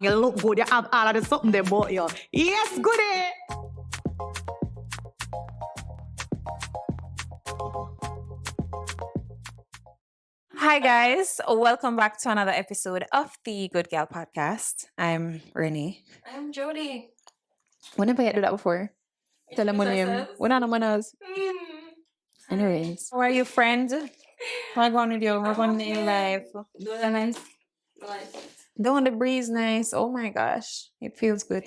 You look good. You have all of the something there about you. Yes, goody. Hi guys, welcome back to another episode of the Goodgal Podcast. I'm Renee. I'm Jody. When have I do that before? Tell them when you when are the manners. Anyways, how are you, friend? How going with you? What's going in life? Those are nice. Don't the breeze nice? Oh my gosh, it feels good.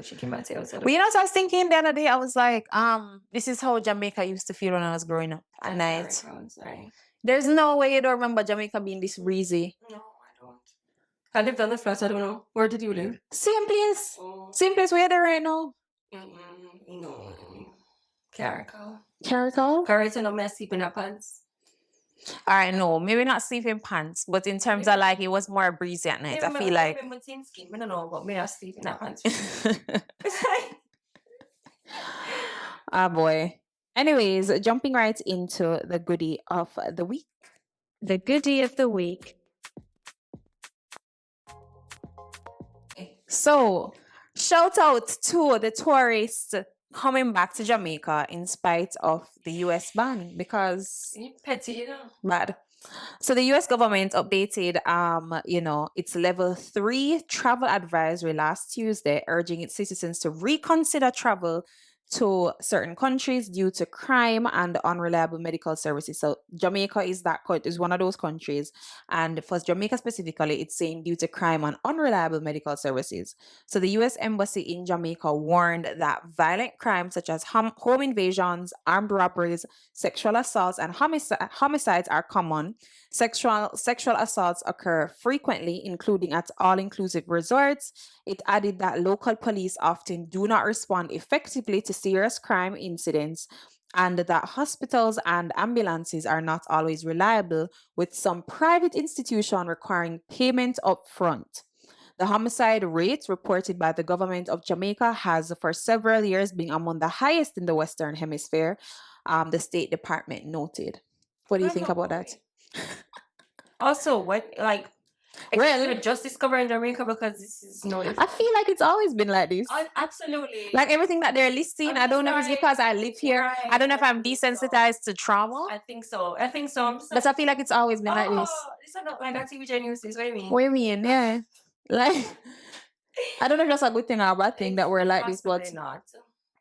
She came back to Well, you know what I was thinking the other day? I was like, this is how Jamaica used to feel when I was growing up at night. Sorry. There's no way you don't remember Jamaica being this breezy. No, I don't. I lived on the flats. I don't know. Where did you live? Same place. Same place where you're there right now. No. Carico. Carico? Carico, no mess sleeping in pants. I know, maybe not sleeping pants, but in terms of like it was more breezy at night. I feel like. I don't know, but me I sleep in that pants. Ah boy. Anyways, jumping right into the goodie of the week. The goodie of the week. So, shout out to the tourists coming back to Jamaica in spite of the US ban because petty, you know. bad. So the US government updated its level 3 travel advisory last Tuesday, urging its citizens to reconsider travel to certain countries due to crime and unreliable medical services. So Jamaica is one of those countries, and for Jamaica specifically, it's saying due to crime and unreliable medical services. So the US Embassy in Jamaica warned that violent crimes such as home invasions, armed robberies, sexual assaults, and homicides are common. Sexual assaults occur frequently, including at all-inclusive resorts. It added that local police often do not respond effectively to serious crime incidents, and that hospitals and ambulances are not always reliable, with some private institutions requiring payment up front. The homicide rate reported by the government of Jamaica has for several years been among the highest in the Western Hemisphere, the State Department noted. What do you think about that? Also, just discovering Jamaica because this is no. I feel like it's always been like this. Absolutely. Like everything that they're listing, I don't know if it's because I live here. Right, I don't know if I'm desensitized to trauma. I think so. But I feel like it's always been like this. It's not like that TV news. What do you mean? What do you mean? Yeah. Like, I don't know if that's a good thing or a bad thing that we're like this, but not.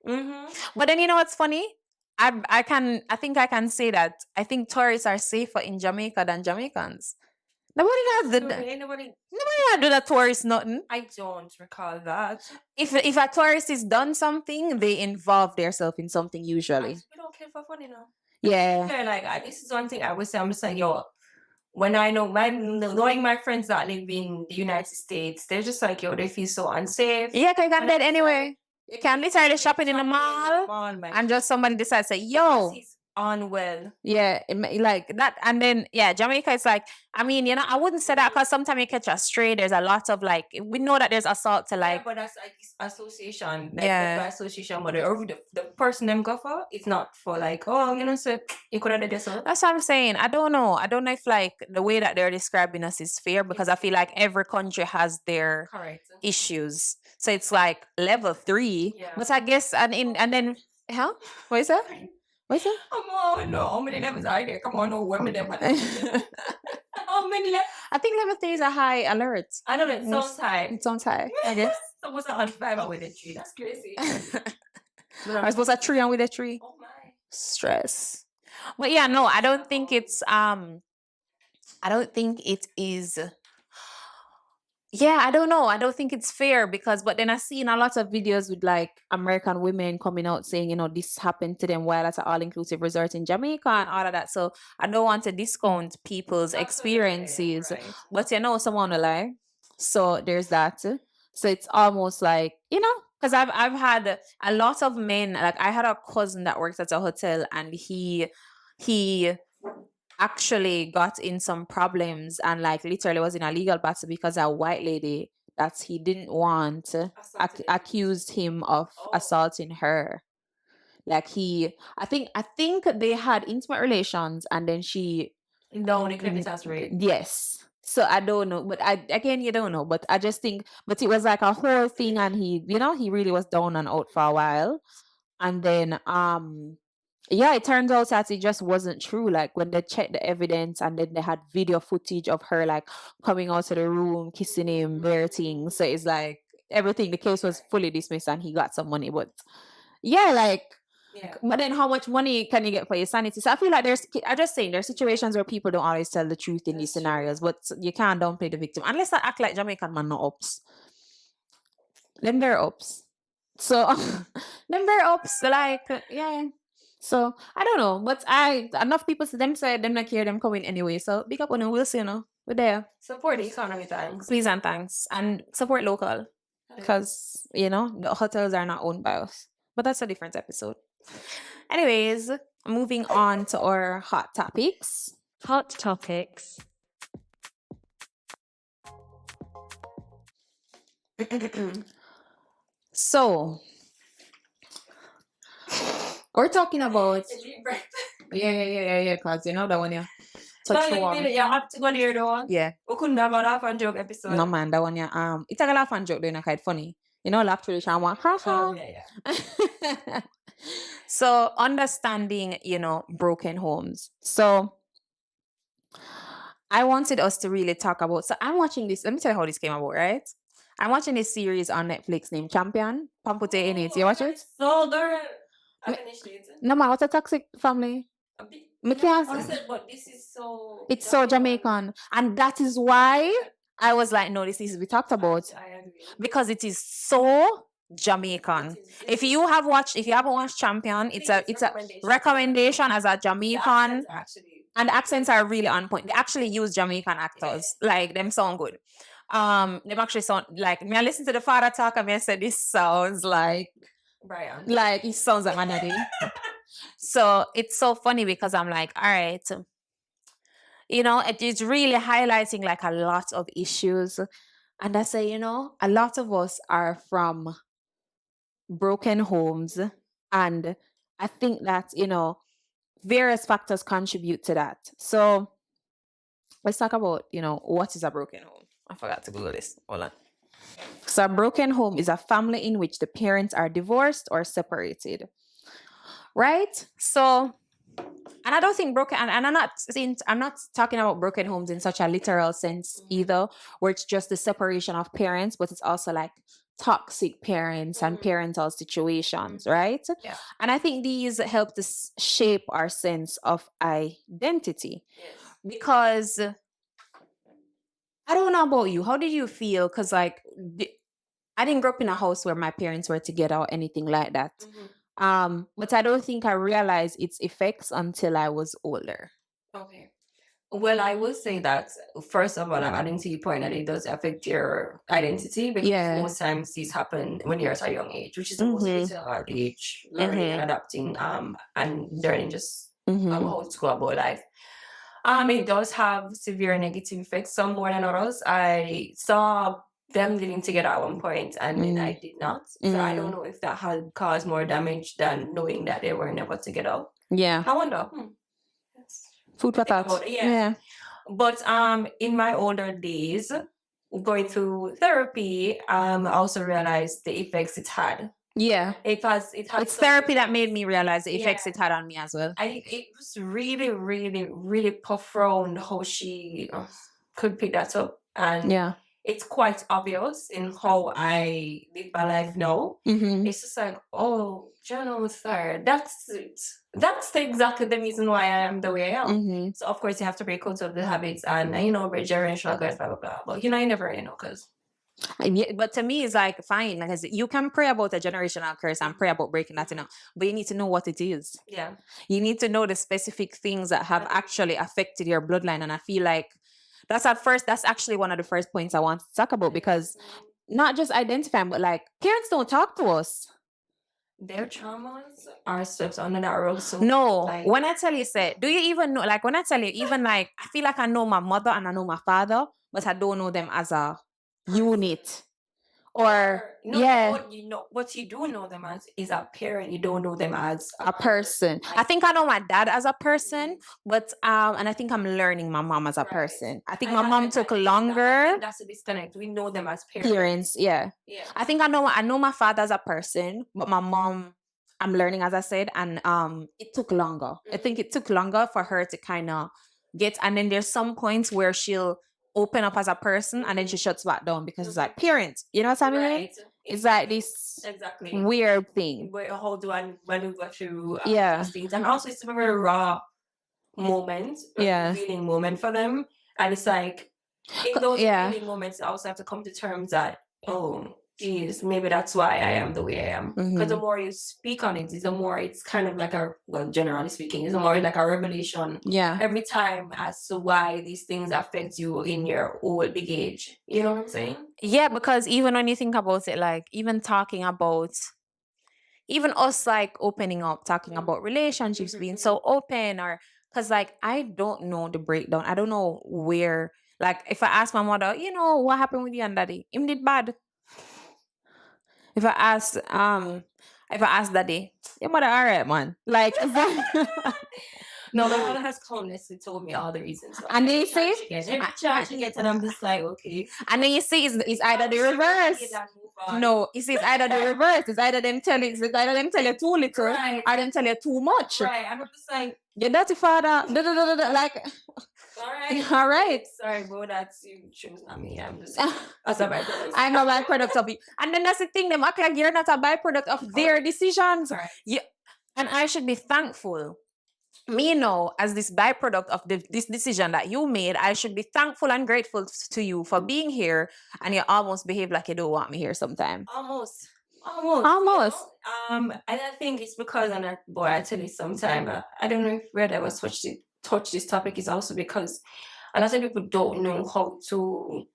But then you know what's funny? I think I can say that I think tourists are safer in Jamaica than Jamaicans. Nobody do that tourist nothing. I don't recall that. If a tourist is done something, they involve themselves in something usually. We don't care for fun, you know. Yeah. Yeah, like this is one thing I would say. I'm just like, yo, when I know knowing my friends that live in the United States, they're just like, yo, they feel so unsafe. Yeah, because you can dead anyway. You can literally shopping in the mall and just somebody decides to say, yo. Unwell. Yeah, like that. And then, yeah, Jamaica is like, I mean, you know, I wouldn't say that because sometimes you catch a stray. There's a lot of like, we know that there's assault to like. Yeah, but that's like association. Like, yeah. Association, but the person them go for, it's not for like, oh, you know, so you could have done this. That's what I'm saying. I don't know if like the way that they're describing us is fair because I feel like every country has their issues. So it's like level 3. Yeah. But I guess, and then, huh? What is that? What's that? How many levels are there? Come on, no women there. How many levels? I think level 3 is a high alert. I don't know, it sounds high. It sounds high, I guess. So what's on 5 with a 3? That's crazy. I suppose a 3 and with a 3. Oh my. Stress. But yeah, no, I don't think it is. Yeah, I don't know. I don't think it's fair but then I've seen a lot of videos with like American women coming out saying, you know, this happened to them while at an all-inclusive resort in Jamaica and all of that. So I don't want to discount people's experiences, right. But you know, someone will lie. So there's that. So it's almost like, you know, because I've had a lot of men, like I had a cousin that works at a hotel and he actually got in some problems and like literally was in a legal battle because a white lady that he didn't want accused him of assaulting her. Like I think they had intimate relations and then she no, they couldn't be rape. Yes. So I don't know, but again, you don't know. But I just think, but it was like a whole thing, and he really was down and out for a while, and then yeah, it turns out that it just wasn't true. Like when they checked the evidence, and then they had video footage of her like coming out of the room, kissing him, bare things. So it's like everything. The case was fully dismissed, and he got some money. But yeah, like. Yeah. But then, how much money can you get for your sanity? So I feel like I'm just saying, there's situations where people don't always tell the truth in these scenarios, but you can't downplay the victim unless I act like Jamaican man no ups. Them they're ups. So them they're ups. Like yeah. So I don't know, but enough people say them not care them coming anyway. So big up on them. We'll see. We're there. Support the economy, thanks. Please and thanks, and support local because the hotels are not owned by us. But that's a different episode. Anyways, moving on to our hot topics. Hot topics. So, we're talking about yeah, cause you know that one, yeah. Touch the warm. You have to go there though. Yeah. We couldn't have a laugh and joke episode. No man, that one, yeah. It's a laugh and joke, doing quite funny. Laugh tradition one. Ha ha. Yeah. So understanding, broken homes. So I wanted us to really talk about. So I'm watching this. Let me tell you how this came about, right? I'm watching this series on Netflix named Champion. Pampute in it. You watch it? So good. I finished it. No man, what's a toxic family? I said, but this is so. It's so Jamaican, and that is why I was like, no, this needs to be talked about I agree. because it is so Jamaican. If you haven't watched Champion, it's a recommendation as a Jamaican, and the accents are really on point. They actually use Jamaican actors, like them sound good. Them actually sound like me. I listen to the father talk and me said this sounds like Brian. like it sounds like my daddy. So it's so funny because I'm like, all right, it is really highlighting like a lot of issues. And I say, a lot of us are from broken homes. And I think that, various factors contribute to that. So let's talk about, what is a broken home? I forgot to Google this. Hold on. So a broken home is a family in which the parents are divorced or separated. Right? So, and I don't think broken, and I'm not talking about broken homes in such a literal sense either, where it's just the separation of parents, but it's also like toxic parents and parental situations, right? Yeah. And I think these help to shape our sense of identity. Yes. Because I don't know about you. How did you feel? Because like I didn't grow up in a house where my parents were together or anything like that. But I don't think I realized its effects until I was older. Okay. Well, I will say that first of all, I'm adding to your point that it does affect your identity because most times these happen when you're at a young age, which is the most critical age, learning and adapting, and learning just how to go about life. It does have severe negative effects, some more than others. I saw them living together at one point and then I did not. So I don't know if that had caused more damage than knowing that they were never together. Yeah. I wonder. Food for thought. Yeah. But in my older days, going through therapy, I also realized the effects it had. Yeah. It's therapy that made me realize the effects it had on me as well. It was really, really, really profound how she could pick that up. And it's quite obvious in how I live my life now. It's just like, oh, Journal 3rd, that's it. That's exactly the reason why I am the way I am. So of course you have to break out of the habits and break generational curse, blah blah blah. But you never because. But to me, it's like fine. Like you can pray about a generational curse and pray about breaking that, but you need to know what it is. Yeah. You need to know the specific things that have actually affected your bloodline, and I feel like that's actually one of the first points I want to talk about because not just identifying, but like parents don't talk to us. Their traumas are swept under that rug. So no, when I tell you, do you even know? Like when I tell you, even like I feel like I know my mother and I know my father, but I don't know them as a unit What you do know them as is a parent. You don't know them as a person. I think I know my dad as a person, but and I think I'm learning my mom as a person. I think my mom took longer. That's a disconnect. We know them as Parents, yeah. I think I know my father as a person, but my mom, I'm learning, as I said, and it took longer. I think it took longer for her to kind of get, and then there's some points where she'll open up as a person and then she shuts back down because it's like parents. You know what I mean? Right. It's like this weird thing. How do I maneuver through Yeah. these things? And also, it's a very raw moment, feeling moment for them. And it's like, in those feeling moments, I also have to come to terms that, oh, geez, maybe that's why I am the way I am. Because the more you speak on it, the more it's kind of like generally speaking, it's more like a revelation. Yeah. Every time as to why these things affect you in your old big age. You know what I'm saying? Yeah, because even when you think about it, like even talking about, even us like opening up, talking about relationships, being so open, or because like I don't know the breakdown. I don't know where. Like if I ask my mother, what happened with you and daddy? Him did bad. If I ask daddy, your mother alright, man. Like no, my mother has calmness told me all the reasons. And they say every chance she gets, and I'm just like, okay. And then you see it's either the reverse. No, it's either the reverse. It's either them tell you too little, or them tell you too much. Right. I'm just like, your dirty father, like. All right. Sorry, bro. That's you. Choose not me. I'm just as a byproduct. I'm a byproduct of it, and then that's the thing. Them act like you're not a byproduct of their decisions. Right. Yeah, and I should be thankful. Me know as this byproduct of this decision that you made, I should be thankful and grateful to you for being here. And you almost behave like you don't want me here sometime. Almost. And I think it's because, I tell you sometime, I don't know if Red ever touch this topic, is also because a lot of people don't know how to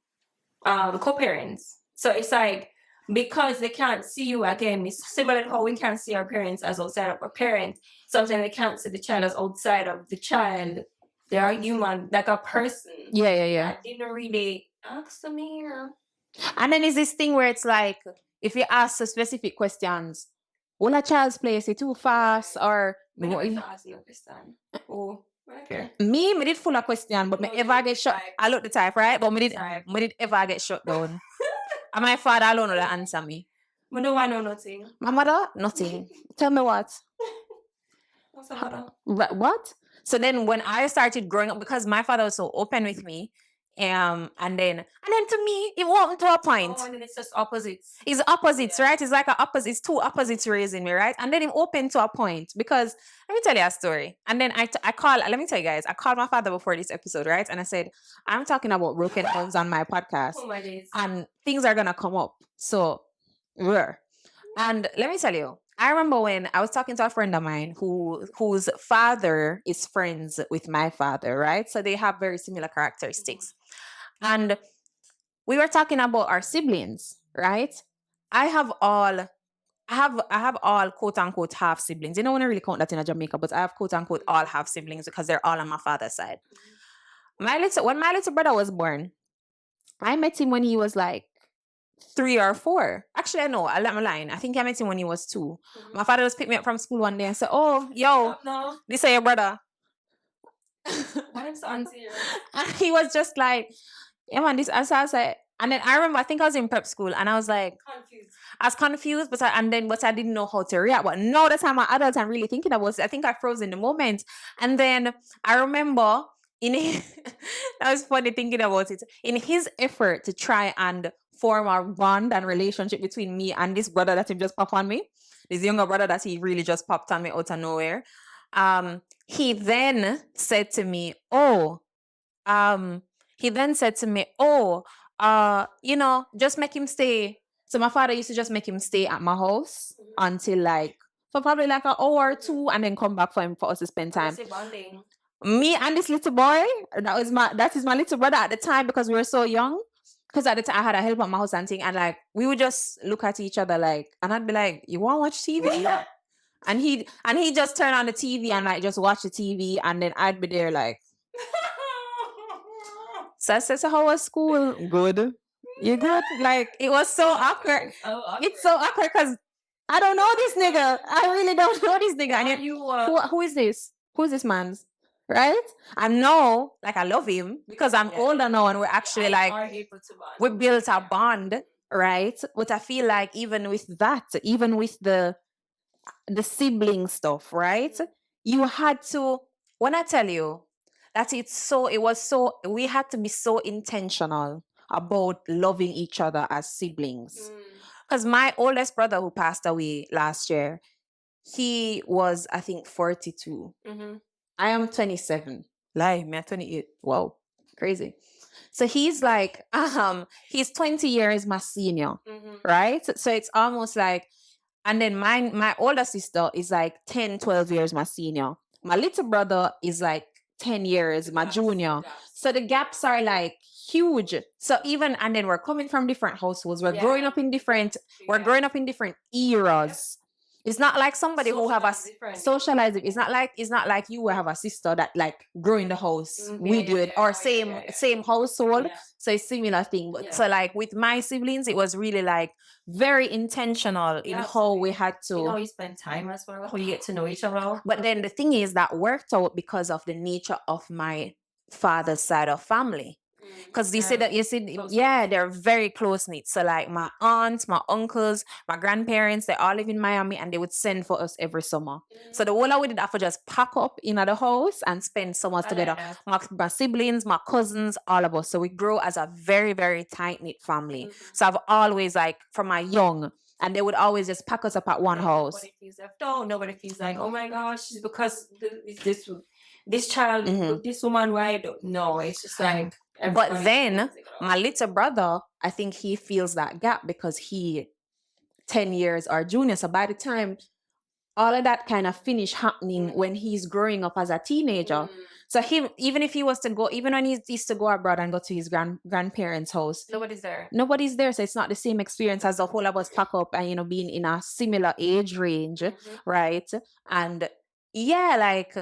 co-parents. So it's like, because they can't see you again, it's similar to how we can't see our parents as outside of our parents. Sometimes they can't see the child as outside of the child. They are human, like a person. Yeah. I didn't really ask them here. And then is this thing where it's like, if you ask the specific questions, will a child's play is it too fast, or ask you a question? Oh. Okay. Me did full of question, but me ever get shut. I look the type, right? But me did ever get shut down. And my father alone would answer me. But no, I know nothing. My mother, nothing. Tell me what. What's the matter? What? So then when I started growing up, because my father was so open with me, and then to me, it wasn't to a point. Oh, and then it's just opposites. It's opposites, right? It's like it's two opposites raising me, right? And then him open to a point, because let me tell you a story. And then let me tell you guys, I called my father before this episode, right? And I said, I'm talking about broken homes on my podcast. Oh my days. And things are gonna come up. So and let me tell you, I remember when I was talking to a friend of mine whose father is friends with my father, right? So they have very similar characteristics. And we were talking about our siblings, right? I have all quote unquote half siblings. You know, when I really count that in Jamaica, but I have quote unquote all half siblings because they're all on my father's side. When my little brother was born, I met him when he was like 3 or 4. Actually, I know, I let my line. I think I met him when he was 2. My father just picked me up from school one day and said, "Oh, yo, this is your brother." What is auntie? And he was just like, "Yeah, man, this." And so I was like, and then I remember, I think I was in prep school, and I was like, Confused. I was confused, but I didn't know how to react. But now that I'm an adult, I'm really thinking about it. I think I froze in the moment. And then I remember that was funny thinking about it. In his effort to try and form a bond and relationship between me and this brother that he just popped on me, this younger brother that he really just popped on me out of nowhere, he then said to me, just make him stay. So my father used to just make him stay at my house until for probably like an hour or 2, and then come back for us to spend time. Me and this little boy, that is my little brother at the time, because we were so young. Because at the time I had a help at my house and thing, and we would just look at each other and I'd be like, "You want to watch TV?" Yeah. And he just turn on the TV and just watch the TV, and then I'd be there So I said, "So how was school?" "Good." You good? Like, it was so awkward. Oh, It's so awkward because I don't know this nigga. I really don't know this nigga. And Are yet, you who is this? Who's this man's? Right? I know, like, I love him because I'm older now and we're actually like, are able to bond. we built a bond, right? But I feel like even with that, even with the sibling stuff, right? You had to, when I tell you that we had to be so intentional about loving each other as siblings. Because my oldest brother who passed away last year, he was, I think, 42. I am 27. Lie, me, I'm 28. Wow, crazy. So he's like, he's 20 years my senior, right? So it's almost like, and then my older sister is like 10, 12 years my senior. My little brother is like 10 years my junior. So the gaps are like huge. So even, and then we're coming from different households. We're growing up in different eras. It's not like somebody who have a socializing. It's not like you will have a sister that like grow in the house with you or same household. So it's similar thing. But so like with my siblings, it was really like very intentional in how we had to. You know, you spend time as well, how you get to know each other. But then the thing is that worked out because of the nature of my father's side of family. Because they're very close knit. So like my aunts, my uncles, my grandparents, they all live in Miami and they would send for us every summer. So the whole we did have to just pack up in the house and spend summers together. My siblings, my cousins, all of us. So we grow as a very, very tight knit family. So I've always like from my young, and they would always just pack us up at one house. Nobody feels left out. Nobody feels like, oh my gosh, it's because this child, this woman, why I don't know. It's just like. But then my little brother, I think he feels that gap because he 10 years our junior. So by the time all of that kind of finish happening when he's growing up as a teenager. So him, even if he was to go, even when he used to go abroad and go to his grandparents' house, nobody's there. Nobody's there. So it's not the same experience as the whole of us pack up and, you know, being in a similar age range, right? And yeah, like,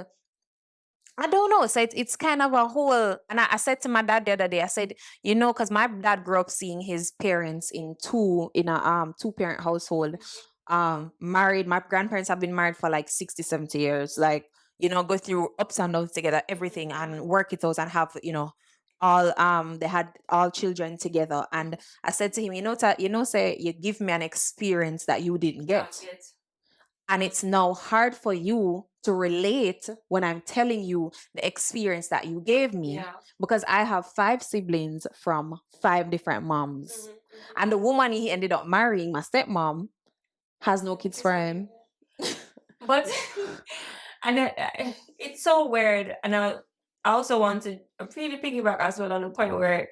I don't know. So it's kind of a whole, and I said to my dad the other day, I said, you know, because my dad grew up seeing his parents in a two-parent household, married. My grandparents have been married for like 60, 70 years, like, you know, go through ups and downs together, everything, and work it out and have, you know, all they had all children together. And I said to him, say you give me an experience that you didn't get. And it's now hard for you to relate when I'm telling you the experience that you gave me, because I have 5 siblings from 5 different moms. And the woman he ended up marrying, my stepmom, has no kids for him. But, and it's so weird. And I also want to really piggyback as well on the point where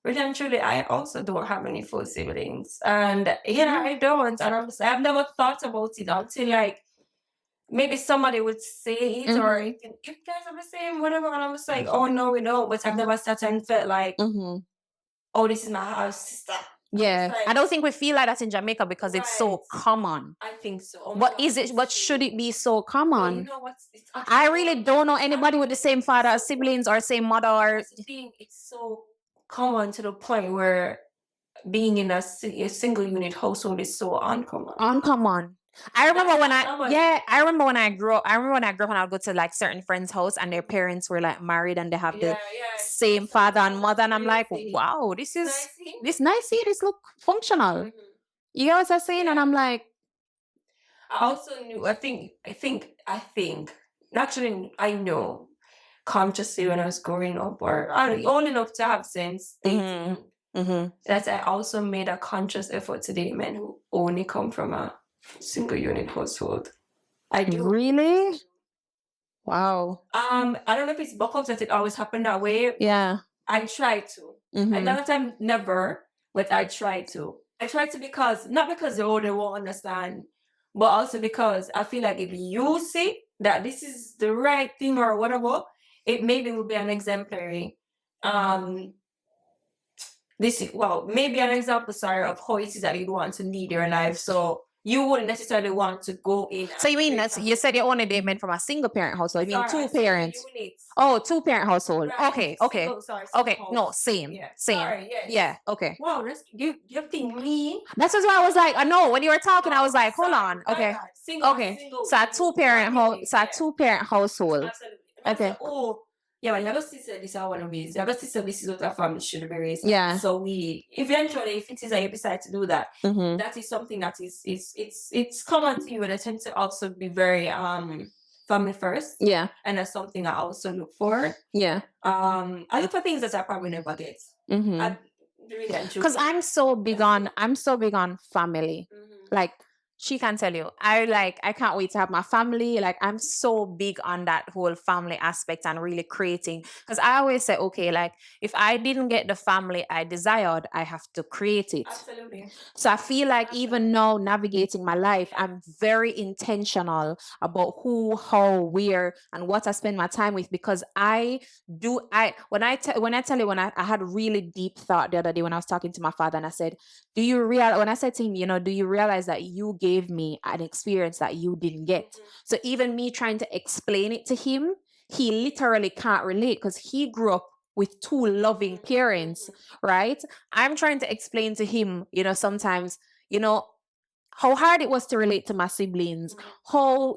really and truly, I also don't have any full siblings. And I don't. And I've never thought about it until like maybe somebody would say it or if you guys are the same, whatever. And I was like, oh no, we don't. But I've never sat and felt like, oh, this is my house sister. Yeah. Like, I don't think we feel like that in Jamaica because it's so common. I think so. Oh but is it? But should it be so common? You know what's? I really don't know anybody with the same father as siblings or same mother. Or it's so common to the point where being in a single unit household is so uncommon. I remember when I grew up and I would go to like certain friends' house and their parents were like married and they have the same father and mother, and I'm like, wow, this nice here, this look functional. You know what I'm saying? And I'm like, I also knew, I think actually I know consciously when I was growing up, or old enough to have sense, that I also made a conscious effort to date men who only come from a single unit household. I do. Really? Wow. I don't know if it's buckles that it always happened that way. Yeah. I try to. Another time, never, but I try to. I try to because, not because they won't understand, but also because I feel like if you see that this is the right thing or whatever, it maybe will be an exemplary, maybe an example, of how it is that you want to lead your life. So you wouldn't necessarily want to go in. So you mean that's you said you only date men from a single parent household? You mean Sorry, I two said parents? units. Oh, 2-parent household. Right, Okay. single Okay. No, house. same. Yeah. Same. Sorry, yes. Yeah. Okay. Wow, you think me? That's just why I was like, I know when you were talking, I was like, hold Sorry, on. Okay. right. Single, Okay. single, So a 2-parent family, house. So a yeah. 2-parent household. Absolutely. And I Okay. said, oh, yeah, but your sister, this is how I want to raise. Your sister, this is what our family should be raised. Yeah. So we eventually, if it is that you decide to do that, Mm-hmm. that is something that it's common to you, and I tend to also be very family first. Yeah. And that's something I also look for. Yeah. I look for things that I probably never get. Mm-hmm. Because I'm so big on family. Like she can tell you, I can't wait to have my family. Like I'm so big on that whole family aspect and really creating. Because I always say, okay, like if I didn't get the family I desired, I have to create it. Absolutely. So I feel like even now navigating my life, I'm very intentional about who, how, where, and what I spend my time with, because I had a really deep thought the other day when I was talking to my father, and I said, when I said to him, do you realize that you gave me an experience that you didn't get? So even me trying to explain it to him, he literally can't relate because he grew up with 2 loving parents, right? I'm trying to explain to him, sometimes, how hard it was to relate to my siblings, how,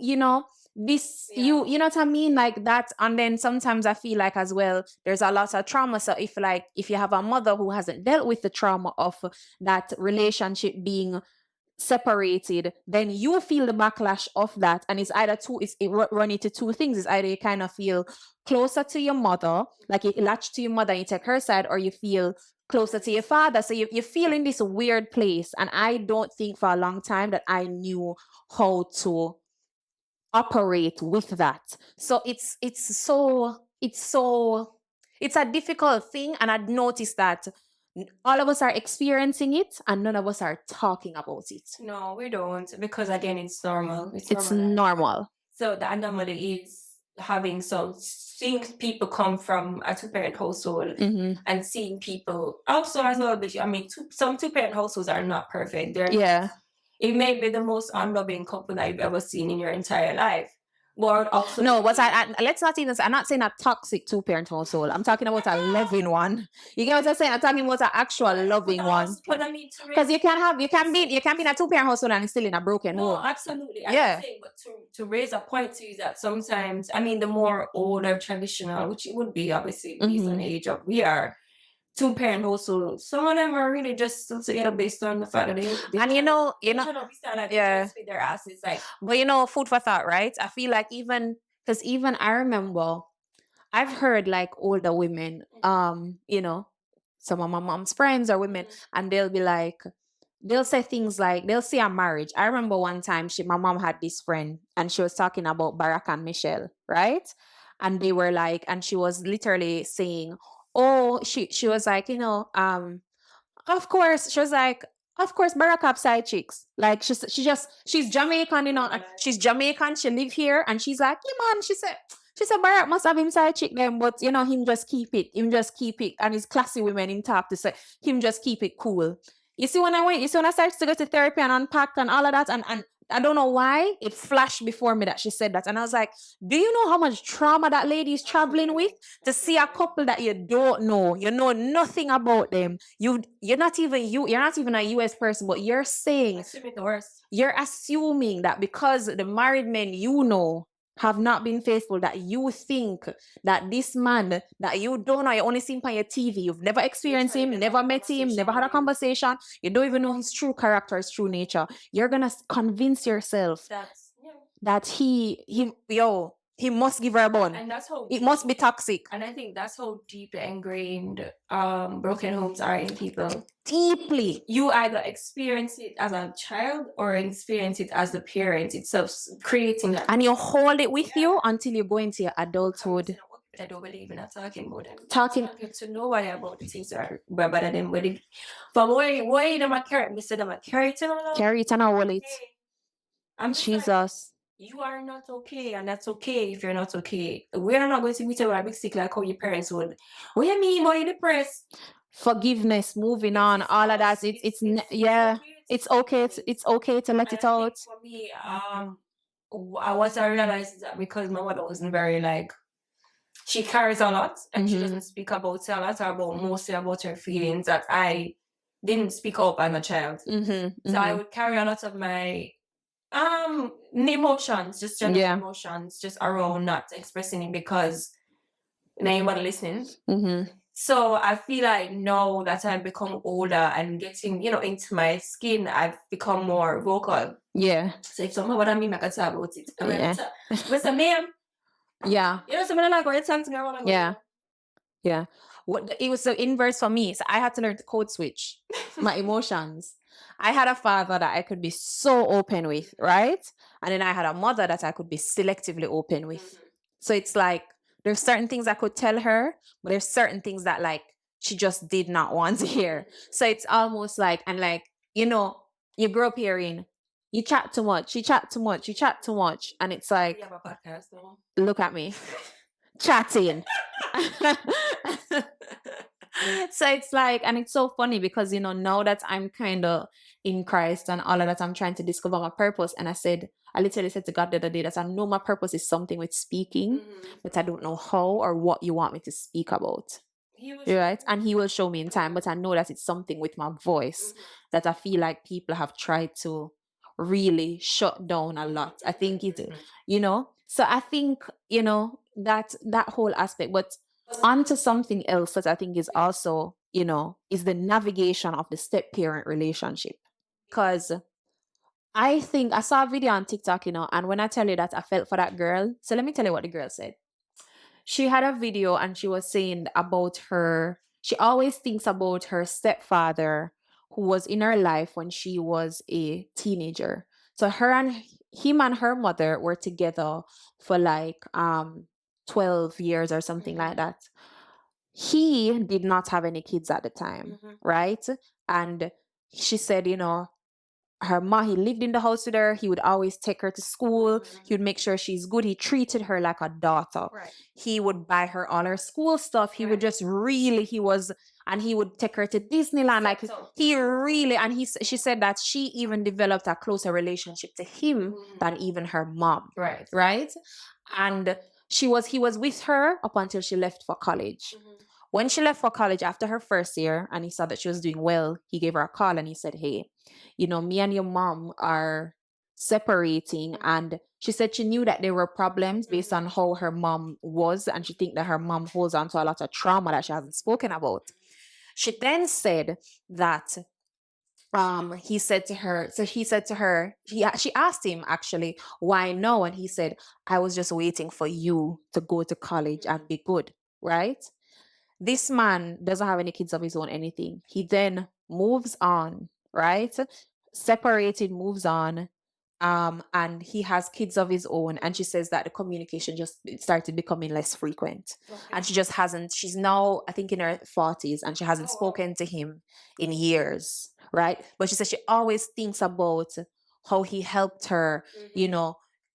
this, you know what I mean? Like that. And then sometimes I feel like as well, there's a lot of trauma. So if you have a mother who hasn't dealt with the trauma of that relationship being separated, then you feel the backlash of that, and it's either run into 2 things. It's either you kind of feel closer to your mother, like you latch to your mother and you take her side, or you feel closer to your father, so you feel in this weird place. And I don't think for a long time that I knew how to operate with that. So it's a difficult thing, and I've noticed that all of us are experiencing it and none of us are talking about it. No, we don't, because again, it's normal. It's normal. So the anomaly is seeing people come from a 2-parent household and seeing people also as well. I mean, some 2-parent households are not perfect. It may be the most unloving couple that you've ever seen in your entire life. But also, no, but let's not even. I'm not saying a toxic 2-parent household. I'm talking about a loving one. You get what I'm saying? I'm talking about an actual loving one. But I mean, because you can't be in a 2-parent household and still in a broken home. Absolutely. Yeah. I'm saying, but to raise a point to is that sometimes, I mean, the more older traditional, which it would be obviously based on the age of we are, 2-parent household, some of them are really just together based on the fact that they and yeah, with their asses, like. But food for thought, right? I feel like even I remember I've heard like older women, some of my mom's friends or women, and they'll say things like, they'll say a marriage. I remember one time my mom had this friend and she was talking about Barack and Michelle, right? And they were like, and she was literally saying, oh, she was like, of course, she was like, of course, Barack have side chicks. Like she's Jamaican, she's Jamaican. She live here, and she's like, yeah, man. She said Barack must have him side chick them, but him just keep it, and his classy women in talk to say him just keep it cool. You see when I started to go to therapy and unpack and all of that, and I don't know why it flashed before me that she said that. And I was like, do you know how much trauma that lady is traveling with to see a couple that you don't know? You know nothing about them. You're not even a US person, but you're saying, you're assuming that because the married men have not been faithful, that you think that this man that you don't know, you only see him on your TV, you've never experienced him, never met him, never had a conversation, you don't even know his true character, his true nature. You're gonna convince yourself that he must give her a bun. And that's how it must be toxic. And I think that's how deeply ingrained broken homes are in people. Deeply. You either experience it as a child or experience it as the parent itself, creating that. And you hold it with you until you go into your adulthood. I don't believe in talking about them. Talking to nobody about the things that are better than what it. But why them a carry? Me say them a carry it and carry it and a wallet. I'm Jesus. You are not okay, and that's okay if you're not okay. We're not going to meet you with a big stick like how your parents would. What you mean, boy, depressed? Forgiveness, moving on, all of that. It's yeah. it's okay. It's okay to let And it I think out. for me, what I realized is that because my mother wasn't very like, she carries a lot and she doesn't speak about it a lot or about mostly about her feelings, that I didn't speak up as a child. So I would carry a lot of my emotions, just general Yeah. emotions, just around not expressing it because nobody listening. Mm-hmm. So I feel like now that I've become older and getting, into my skin, I've become more vocal. Yeah. So if someone what I mean, I can talk about it. Yeah. Mr. Ma'am, Yeah. someone like it's something I want to Yeah. Yeah. It was the inverse for me. So I had to learn to code switch my emotions. I had a father that I could be so open with, right? And then I had a mother that I could be selectively open with. So it's like there's certain things I could tell her, but there's certain things that like she just did not want to hear. So it's almost like, and like, you grow up hearing, you chat too much, you chat too much, you chat too much. And it's like, We have a podcast though. look at me chatting. So it's like, and it's so funny because now that I'm kind of in Christ and all of that, I'm trying to discover my purpose. And I literally said to God the other day that I know my purpose is something with speaking, but I don't know how or what you want me to speak about. Right? And he will show me in time, but I know that it's something with my voice that I feel like people have tried to really shut down a lot. I think so I think, that whole aspect, but onto something else that I think is also, is the navigation of the step-parent relationship. Because I think I saw a video on TikTok, and when I tell you that I felt for that girl, so let me tell you what the girl said. She had a video and she was saying about she always thinks about her stepfather who was in her life when she was a teenager. So him and her mother were together for like 12 years or something like that. He did not have any kids at the time, right? And she said, her mom, he lived in the house with her. He would always take her to school. He would make sure she's good. He treated her like a daughter. Right. He would buy her all her school stuff. He would just and he would take her to Disneyland. Like he really, and she said that she even developed a closer relationship to him than even her mom. Right. Right. And he was with her up until she left for college. When she left for college after her first year and he saw that she was doing well, he gave her a call and he said, hey, me and your mom are separating. And she said she knew that there were problems based on how her mom was. And she think that her mom holds on to a lot of trauma that she hasn't spoken about. She then said that he said to her, she asked him actually, why no? And he said, I was just waiting for you to go to college and be good, right? This man doesn't have any kids of his own, anything. He then moves on, right? Separated, moves on. And he has kids of his own. And she says that the communication it started becoming less frequent. Okay. And she's now, I think, in her 40s, and she hasn't spoken to him in years, right? But she says she always thinks about how he helped her,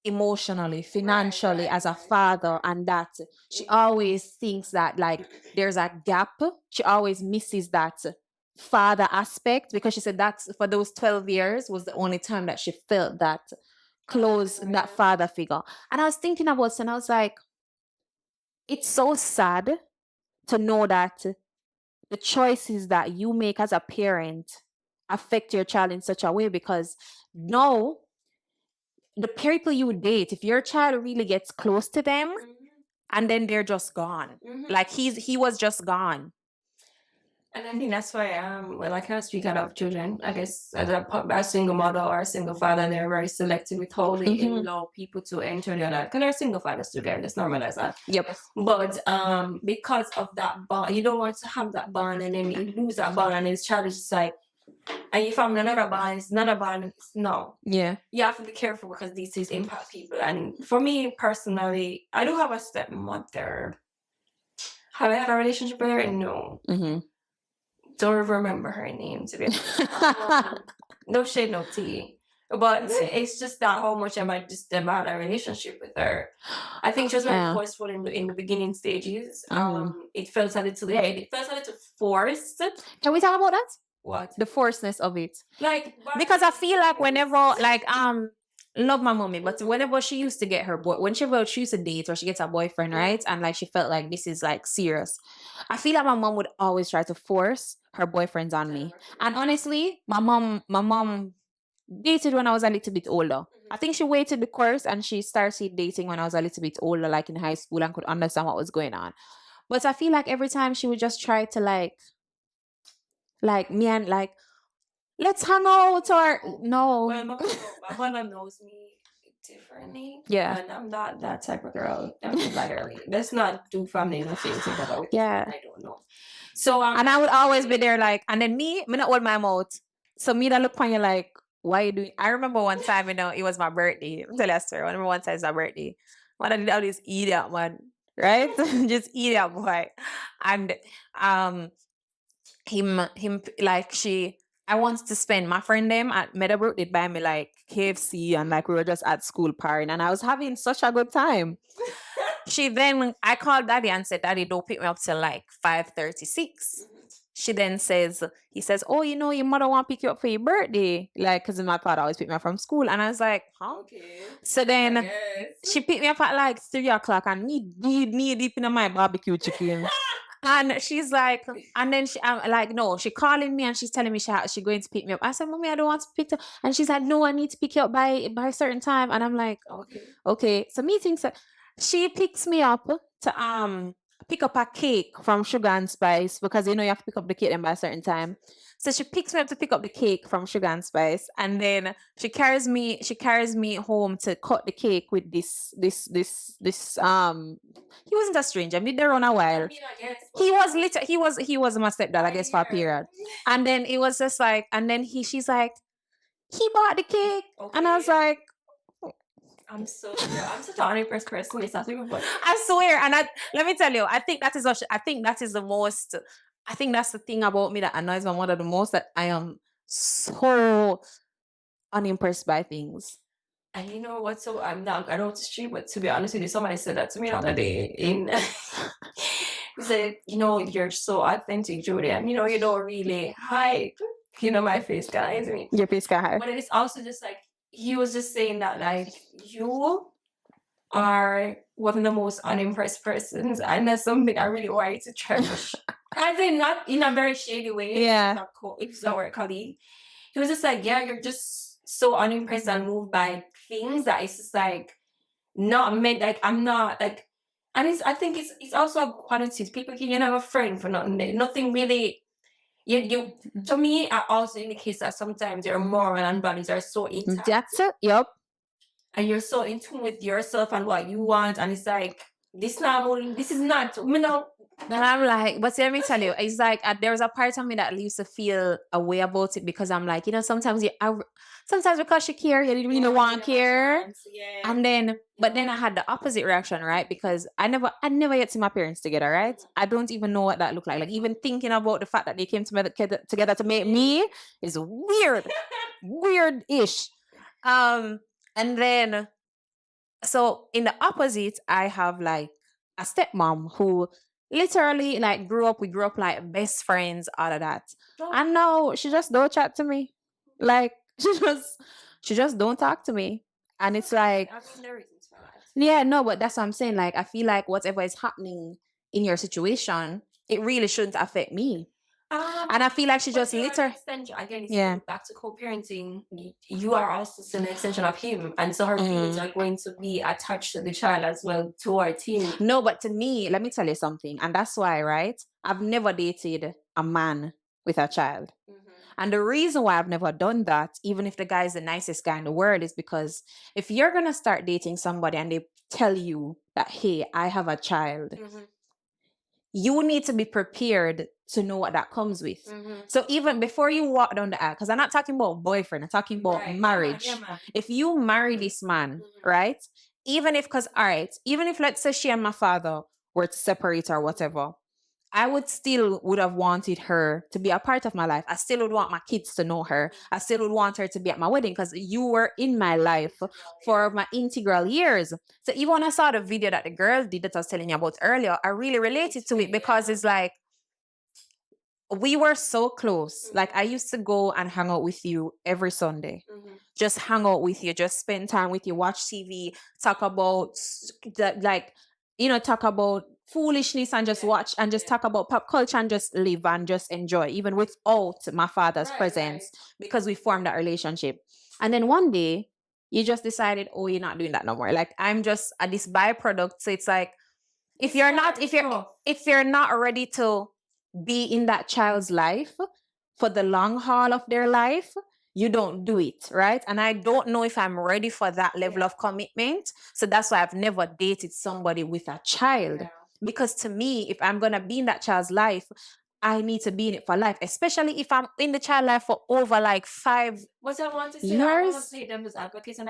emotionally, financially, as a father, and that she always thinks that like there's a gap. She always misses that father aspect, because she said that's for those 12 years was the only time that she felt that close, that father figure. And I was thinking about it, and I was like, it's so sad to know that the choices that you make as a parent affect your child in such a way, because now the people you date, if your child really gets close to them, and then they're just gone. Like he was just gone. And I think that's why, I can't speak out of children. I guess as a single mother or a single father, they're very selective with how they allow people to enter their life. Because they're single fathers together, let's normalize that. Yep. But because of that bond, you don't want to have that bond, and then you lose that bond, and it's child is just like, and you found another bond, it's another bond, no. Yeah. You have to be careful because these things impact people. And for me personally, I do have a stepmother. Have I had a relationship with her? No. Don't remember her name, to be honest. No shade, no tea. But it's just that how much I just had a relationship with her. I think she was very forceful in the beginning stages. It felt a little forced. Can we talk about that? What? The forcedness of it. Like, Because I feel like whenever, like, love my mommy, but whenever she used to get her boy, whenever she used to date or she gets a boyfriend, right? And like she felt like this is like serious. I feel like my mom would always try to force her boyfriends on me. And honestly, my mom dated when I was a little bit older. I think she waited the course and she started dating when I was a little bit older, like in high school, and could understand what was going on. But I feel like every time she would just try to like me and like, let's hang out or no. Well, my mother knows me differently. Yeah. And I'm not that type of girl. Like, let's not do family nothing about it. Yeah. I don't know. So and I would always be there like, and then me not hold my mouth. So me that look on you like, why you doing? I remember one time, it was my birthday. I'll tell you a story. I remember one time it's my birthday. What I did all this idiot man, right? Just idiot boy. And him like I wanted to spend my friend them at Meadowbrook did buy me like KFC and like we were just at school partying and I was having such a good time. I called daddy and said, Daddy, don't pick me up till like 5:36. He says, oh, your mother want to pick you up for your birthday. Like, because my father always picked me up from school. And I was like, huh? Okay. So then she picked me up at like 3:00 and me deep in my barbecue chicken. And she's like, and then I'm like, no, she calling me and she's telling me she's going to pick me up. I said, Mommy, I don't want to pick you up. And she's like, no, I need to pick you up by a certain time. And I'm like, okay. So me thinks that she picks me up to pick up a cake from Sugar and Spice because you have to pick up the cake then by a certain time. So she picks me up to pick up the cake from Sugar and Spice, and then she carries me home to cut the cake with this. He wasn't a stranger. I've been there on a while. He was my stepdad, I guess, for a period. And then it was just like, and then she's like, he bought the cake, and I was like, I'm such an unimpressed person. It's not even funny. I swear, and let me tell you, I think that's the thing about me that annoys my mother the most, that I am so unimpressed by things. And you know what? So I don't want to stream, but to be honest with you, somebody said that to me the other day. He said, you're so authentic, Judy, and you don't really hide. My face guys. Your face can hide. But it is also just like he was just saying that like you are one of the most unimpressed persons, and that's something I really want you to cherish. I think not in a very shady way. Yeah. It's our colleague. He was just like, yeah, you're just so unimpressed and moved by things that it's just like not meant. Like I'm not like, and I think it's also a quality. People can have a friend for nothing. Nothing really. You to me, it also indicates that sometimes your moral and values are so intact. That's it. Yep. And you're so in tune with yourself and what you want, and it's like this is not. And I'm like, but let me tell you, it's like there was a part of me that used to feel a way about it because I'm like, sometimes because you care, you didn't really want to care. Yeah. And then, but then I had the opposite reaction, right? Because I never yet see my parents together, right? I don't even know what that looked like. Like even thinking about the fact that they came together to make me is weird, weird-ish. And then, so in the opposite, I have like a stepmom who literally like we grew up like best friends, all of that. And now she just don't chat to me. Like she just don't talk to me. And it's like, yeah, no, but that's what I'm saying. Like, I feel like whatever is happening in your situation, it really shouldn't affect me. And I feel like she just literally again, back to co-parenting. You are also an extension of him, and so her feelings are going to be attached to the child as well towards him. No, but to me, let me tell you something, and that's why, right? I've never dated a man with a child. And the reason why I've never done that, even if the guy is the nicest guy in the world, is because if you're gonna start dating somebody and they tell you that, hey, I have a child, you need to be prepared to know what that comes with. So even before you walk down the aisle, because I'm not talking about boyfriend, I'm talking about marriage. If you marry this man, right? Even if let's say she and my father were to separate or whatever, I would have wanted her to be a part of my life. I still would want my kids to know her. I still would want her to be at my wedding because you were in my life for my integral years. So even when I saw the video that the girl did that I was telling you about earlier, I really related to it because it's like, we were so close. Like, I used to go and hang out with you every Sunday. Just hang out with you, just spend time with you, watch TV, talk about like, talk about foolishness and just watch and just talk about pop culture and just live and just enjoy, even without my father's presence, because we formed that relationship. And then one day you just decided, oh, you're not doing that no more. Like, I'm just this byproduct. So it's like, if you're not ready to be in that child's life for the long haul of their life, you don't do it, right? And I don't know if I'm ready for that level of commitment. So that's why I've never dated somebody with a child. Because to me, if I'm gonna be in that child's life, I need to be in it for life, especially if I'm in the child life for over like 5 What I want to say, I years. want to play devil's advocate, and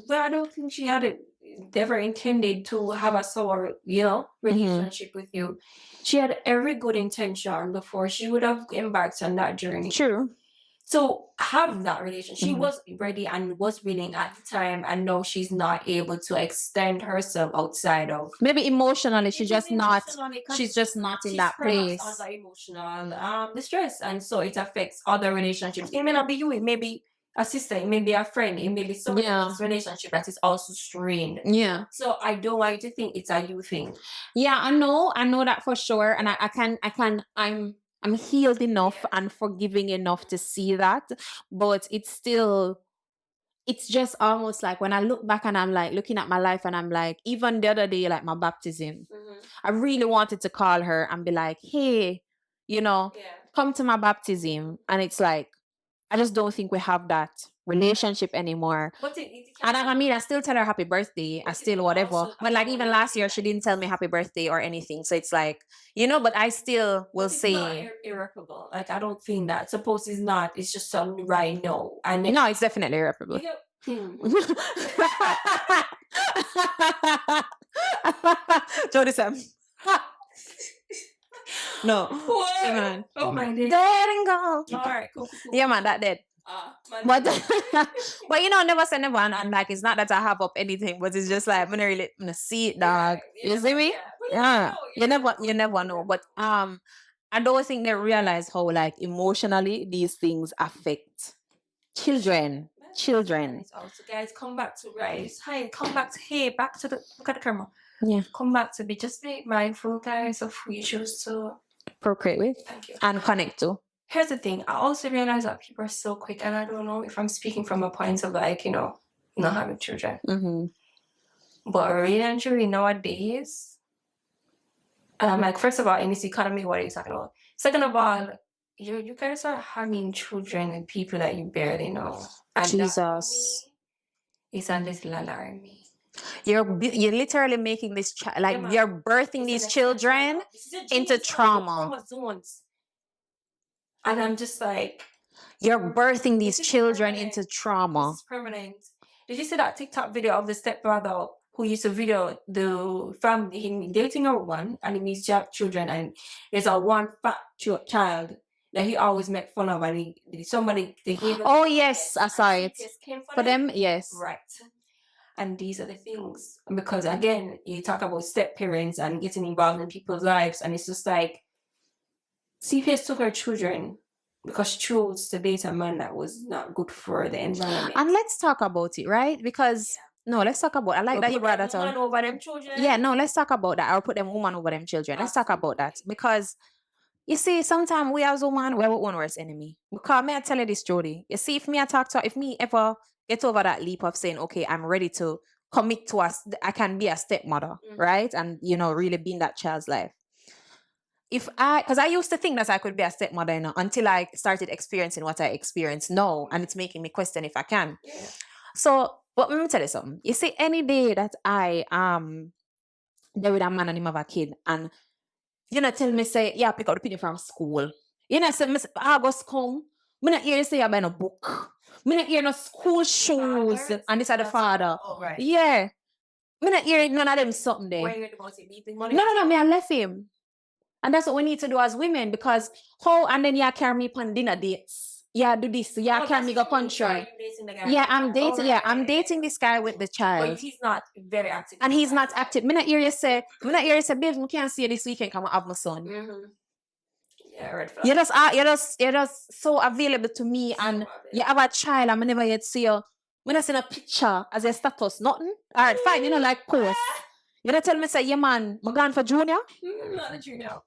but I don't think she had it never intended to have a sour, relationship with you. She had every good intention before she would have embarked on that journey. True. So have that relationship. She was ready and was willing at the time, and now she's not able to extend herself outside of. Maybe emotionally, she's just not in that place. Under emotional distress, and so it affects other relationships. It may not be you. It may be a sister. It may be a friend. It may be someone else's relationship that is also strained. Yeah. So I don't want you to think it's a you thing. Yeah, I know that for sure, and I'm healed enough and forgiving enough to see that, but it's just almost like when I look back and I'm like looking at my life and I'm like, even the other day, like my baptism, I really wanted to call her and be like, hey, come to my baptism. And it's like, I just don't think we have that relationship anymore. But And I still tell her happy birthday. I still whatever. But like even last year, she didn't tell me happy birthday or anything. So it's like, but I still will say. Not irreparable. Like, I don't think that. Suppose it's not. It's just something right now. And no, it's definitely irreparable. Jody Sam. No. Yeah, man. Oh my God. Dead and go. All right, cool. Yeah, man, that dead. But never say never, and like it's not that I have up anything, but it's just like I'm gonna see it, dog. You see me? Yeah. You never know. But I don't think they realize how like emotionally these things affect children. Also, guys, come back to rise. Hi, come back to back to the look at the camera. Yeah. Come back to be just be mindful, guys, of who you choose to procreate with. Thank you. And connect to. Here's the thing. I also realize that people are so quick, and I don't know if I'm speaking from a point of like, not having children. But really and truly nowadays, like, first of all, in this economy, what are you talking about? Second of all, you guys are having children with people that you barely know. And Jesus. It's a little alarming. You're literally making this you're birthing these children into trauma. And I'm just like, you're birthing these children into trauma. It's permanent. Did you see that TikTok video of the stepbrother who used to video the family, him dating a woman and he meets children, and there's a one fat child that he always make fun of, and they gave oh yes, I saw it. For them, yes. Right. And these are the things, because again, you talk about step parents and getting involved in people's lives, and it's just like, CPS took her children because she chose to date a man that was not good for the environment. And let's talk about it, right? Because no, let's talk about. I like that you brought that up. Over them children. Yeah, no, let's talk about that. I'll put them woman over them children. Let's talk about that, because you see, sometimes we as women, we're our own worst enemy. Because may I tell you this, Jody? You see, if me ever get over that leap of saying, okay, I'm ready to commit to us, I can be a stepmother, right? And really be in that child's life. Because I used to think that I could be a stepmother, until I started experiencing what I experience now, and it's making me question if I can. Yeah. So, but let me tell you something. You see, any day that I there with a man and him have a kid, and tell me say, yeah, pick up the penny from school. Say, August come, me not hear you say you buy no book. Me not hear no school shoes, and this are the father. Oh, right. Yeah. Me not hear none of them something there. Why you about it? Leaving money? No, me I left him. And that's what we need to do as women, because and then you carry me on dinner dates. Yeah, do this. Yeah, carry me go country. Yeah, I'm dating. Yeah, I'm dating this guy with the child. But he's not very active. And he's not active. Me not hear you say, babe, we can't see you this weekend. Come and have my son. Yeah, red flag. You're just so available to me, and you have a child, and I never yet see you. When I send a picture as a status, nothing. All right, fine. Like post. You don't tell me say, yeah, man, I'm going for junior. Not a junior.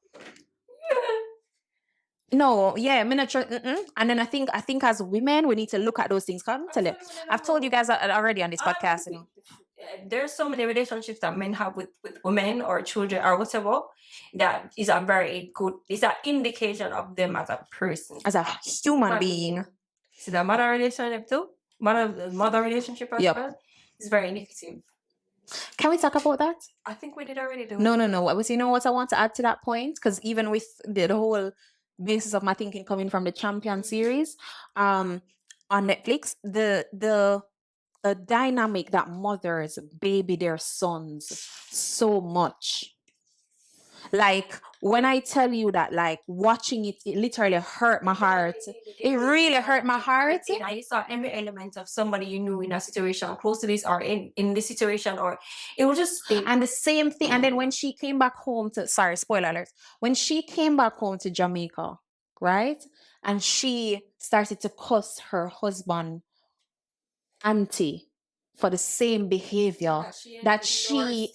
No, yeah, me not And then I think as women we need to look at those things. Come tell you, I've told you guys already on this podcast. There's so many relationships that men have with women or children or whatever that is a very good. It's an indication of them as a person, as a human being. See the mother relationship too. Mother relationship as well. It's very negative. Can we talk about that? I think we did already. No. What I want to add to that point, because even with the whole basis of my thinking coming from the Champion series, on Netflix, the dynamic that mothers baby their sons so much. Like when I tell you that, like watching it literally hurt my heart. It really hurt my heart. I saw every element of somebody you knew in a situation close to this or in this situation, or it was just and the same thing. And then when she came back home spoiler alert, when she came back home to Jamaica, right? And she started to cuss her husband auntie for the same behavior that she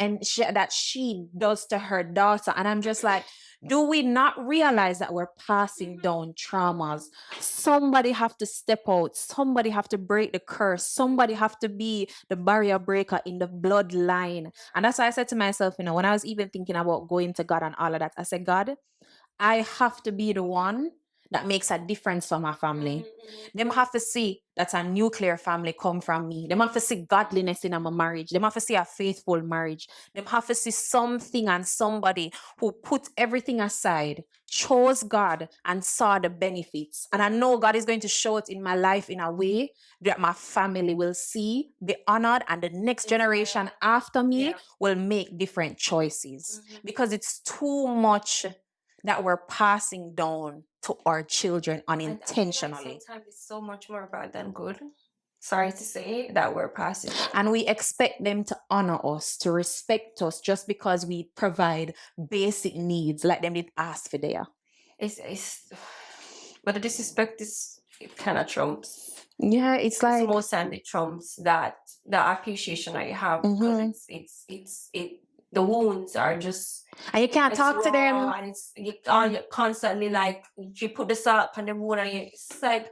does to her daughter. And I'm just like, do we not realize that we're passing down traumas? Somebody have to step out. Somebody have to break the curse. Somebody have to be the barrier breaker in the bloodline. And that's why I said to myself, when I was even thinking about going to God and all of that, I said, God, I have to be the one that makes a difference for my family. Them have to see that a nuclear family come from me. Them have to see godliness in my marriage. Them have to see a faithful marriage. Them have to see something and somebody who put everything aside, chose God and saw the benefits. And I know God is going to show it in my life in a way that my family will see, be honored, and the next generation after me will make different choices. Because it's too much that we're passing down to our children unintentionally. Sometimes it's so much more bad than good. Sorry to say that we're passing. And we expect them to honor us, to respect us just because we provide basic needs like them did ask for there. But the disrespect it kind of trumps. Yeah, it's like most time it trumps that the appreciation I have, because it's the wounds are just, and you can't talk to them, and you're constantly like, you put the salt on the wound and it's like,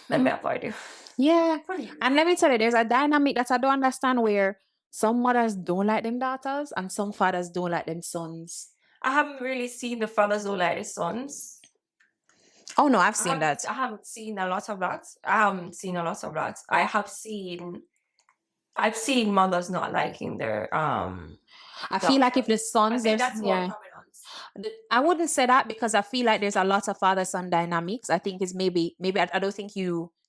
let me avoid you. Yeah. And let me tell you, there's a dynamic that I don't understand where some mothers don't like them daughters and some fathers don't like them sons. I haven't really seen the fathers don't like the sons. Oh no, I've seen that. I haven't seen a lot of that. I've seen mothers not liking their I feel like if the sons, I wouldn't say that, because I feel like there's a lot of father-son dynamics. I think it's maybe I don't think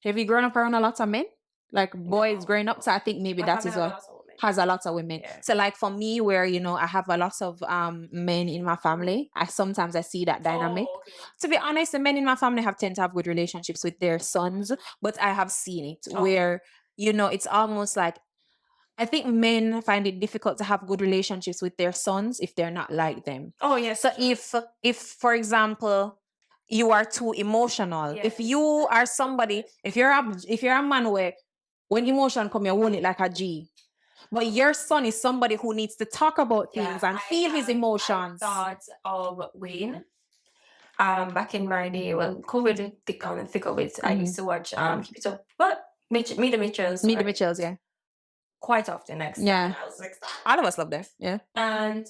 have you grown up around a lot of men, like boys growing up. So I think maybe that is what has a lot of women. Yeah. So like for me, where I have a lot of men in my family, sometimes I see that dynamic. Okay. To be honest, the men in my family tend to have good relationships with their sons, but I have seen it where it's almost like, I think men find it difficult to have good relationships with their sons if they're not like them. Oh yes. So if for example you are too emotional, if you are somebody, if you're a man where when emotion come, you hold it like a G, but your son is somebody who needs to talk about things and feel his emotions. I thought of Wayne. Back in my day, when COVID thick of it, I used to watch Keep It Up, but Meet the Mitchells. Meet the Mitchells, yeah. Quite often next time. All of us love them. Yeah. And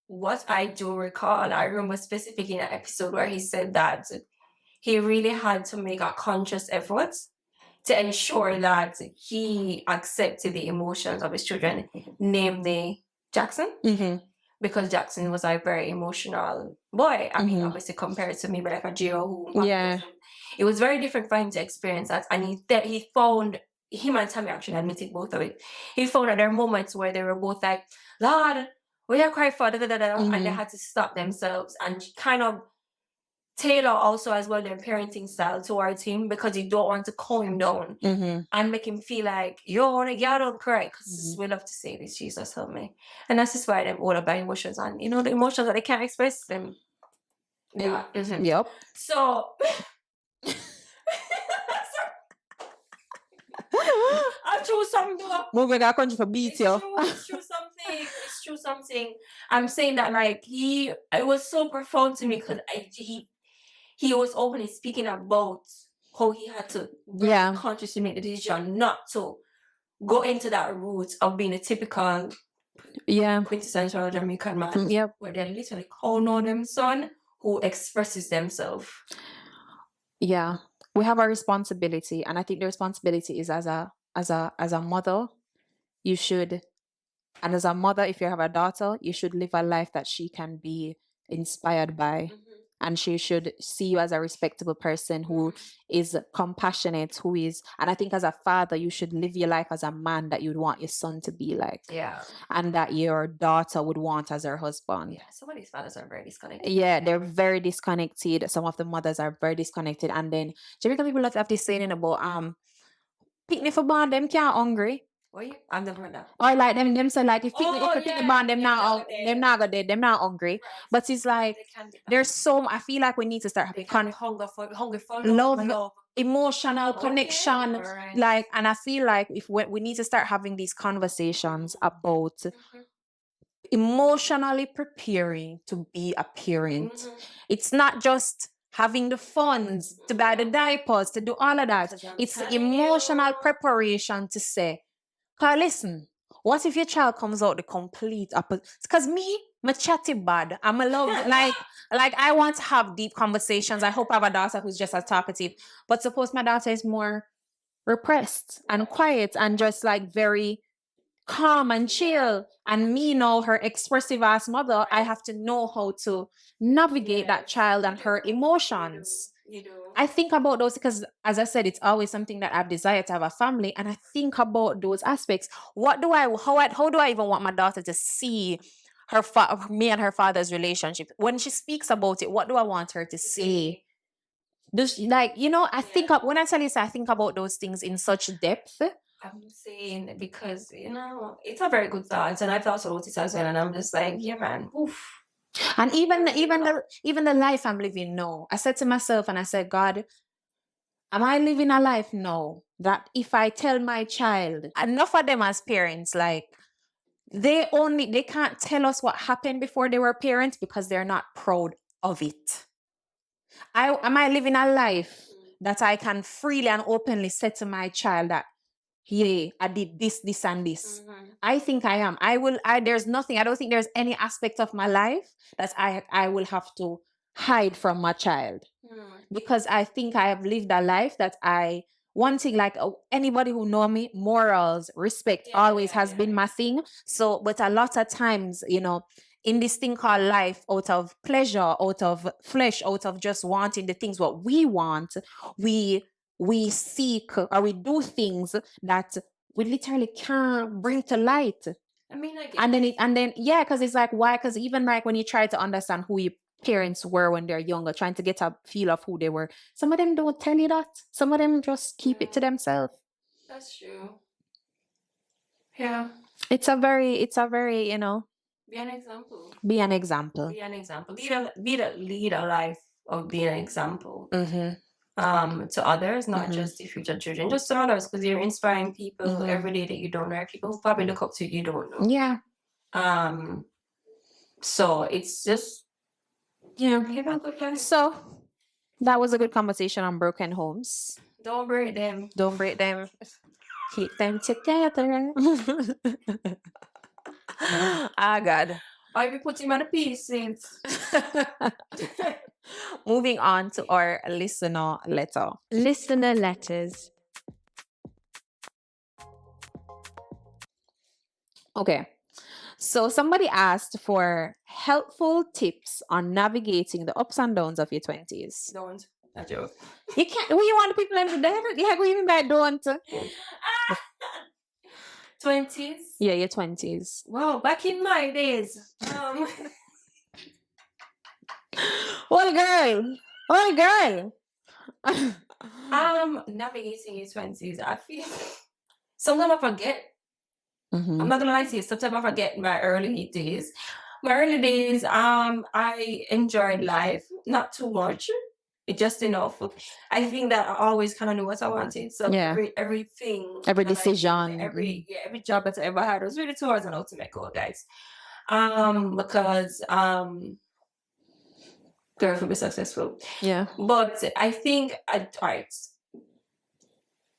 what I do recall, I remember specifically in an episode where he said that he really had to make a conscious effort to ensure that he accepted the emotions of his children, namely Jackson. Because Jackson was a very emotional boy. I mean, obviously compared to me, but like a Gio who it was very different for him to experience that. And he found, him and Tammy actually admitted both of it. He found that there were moments where they were both like, Lord, we are crying for and they had to stop themselves and kind of tailor also as well their parenting style towards him, because you don't want to calm him down and make him feel like, y'all don't cry, because we love to say this, Jesus help me. And that's just why them all about emotions, and the emotions that they can't express them. Yeah. Mhm. Yep. So I chose something. Moving our country for beat It's you. true. It's true something. It's true something. I'm saying that like it was so profound to me because he was openly speaking about how he had to Yeah. consciously make the decision not to go into that route of being a typical Yeah. quintessential Jamaican man. Yep. Where they're literally calling on them son who expresses themselves. Yeah. We have a responsibility, and I think the responsibility is as a mother, you should, and as a mother, if you have a daughter, you should live a life that she can be inspired by. And she should see you as a respectable person who is compassionate, who is, and I think as a father, you should live your life as a man that you'd want your son to be like. Yeah. And that your daughter would want as her husband. Yeah. Some of these fathers are very disconnected. Yeah, they're very disconnected. Some of the mothers are very disconnected. And then Jamaican people have this saying about picnic for bond, them can't hungry. What you? I've never heard that. Or like them say like if picnic Oh, if you picnic yeah, bond, them yeah, not yeah, them not got them not hungry. Right. But it's like They can't be there's so I feel like we need to start they having can't be hungry for love, love. emotional Okay, connection. alright. Like, and I feel like if we need to start having these conversations about emotionally preparing to be a parent. It's not just having the funds to buy the diapers, to do all of that. Because I'm It's the telling emotional you. preparation to say, cause listen, what if your child comes out the complete opposite? Because me, my chatty bad. I'm a love like I want to have deep conversations. I hope I have a daughter who's just as talkative. But suppose my daughter is more repressed and quiet and just like very calm and chill. And me know her expressive ass mother, I have to know how to navigate that child and her emotions. You do. I think about those because, as I said, it's always something that I've desired to have a family, and I think about those aspects. How do I even want my daughter to see me and her father's relationship? When she speaks about it, what do I want her to say? Just like I think when I tell you, I think about those things in such depth. I'm saying because it's a very good thought, and I've thought about it as well, and I'm just like, yeah, man, oof. And even the life I'm living now, I said to myself, and I said, God, am I living a life now that if I tell my child, enough of them as parents, like they can't tell us what happened before they were parents because they're not proud of it. Am I living a life that I can freely and openly say to my child that, hey, I did this, this, and this. I think I am. I don't think there's any aspect of my life that I will have to hide from my child. Because I think I have lived a life that one thing, like anybody who know me, morals, respect always has been my thing. So, but a lot of times, in this thing called life, out of pleasure, out of flesh, out of just wanting the things what we want, we seek or we do things that we literally can't bring to light. I mean, because it's like, why? Because even like when you try to understand who your parents were when they're younger, trying to get a feel of who they were, some of them don't tell you that. Some of them just keep it to themselves. That's true. Yeah. It's a very, be an example. Be an example. Be an example. Lead a life of being an example. To others, not just the future children, just to others, because you're inspiring people every day that you don't know, people who probably look up to you don't know. Yeah. So it's just so that was a good conversation on broken homes. Don't break them. Keep them together. God. I be putting on the pieces. Moving on to our listener letter. Listener letters. Okay. So somebody asked for helpful tips on navigating the ups and downs of your 20s. Don't. A joke. You can't. What you want the people to do? Yeah, what you mean by don't? 20s? Yeah, your 20s. Wow, back in my days. Well, girl. Navigating your 20s. I feel sometimes I forget. I'm not gonna lie to you. Sometimes I forget my early days, My early days, I enjoyed life, not too much, just enough. I think that I always kind of knew what I wanted. So Yeah. everything, Every that I did, decision. every job that I ever had was really towards an ultimate goal, guys. Because girl to be successful. Yeah. But I think right,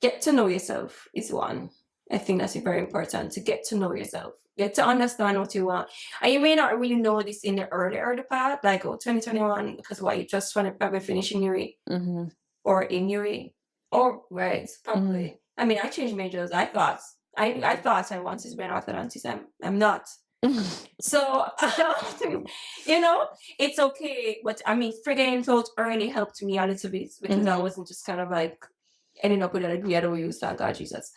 get to know yourself is one. I think that's very important to get to know yourself, get to understand what you want. And you may not really know this in the early part, like 2021, because what you just want to probably finish in UAE Mm-hmm. or in UAE. Or right, probably. I mean, I changed majors. I thought I wanted to be an orthodontist. I'm not. So you know, it's okay. But I mean, figuring it out early helped me a little bit because I wasn't just kind of like ending up with a degree at OU. Thank God Jesus.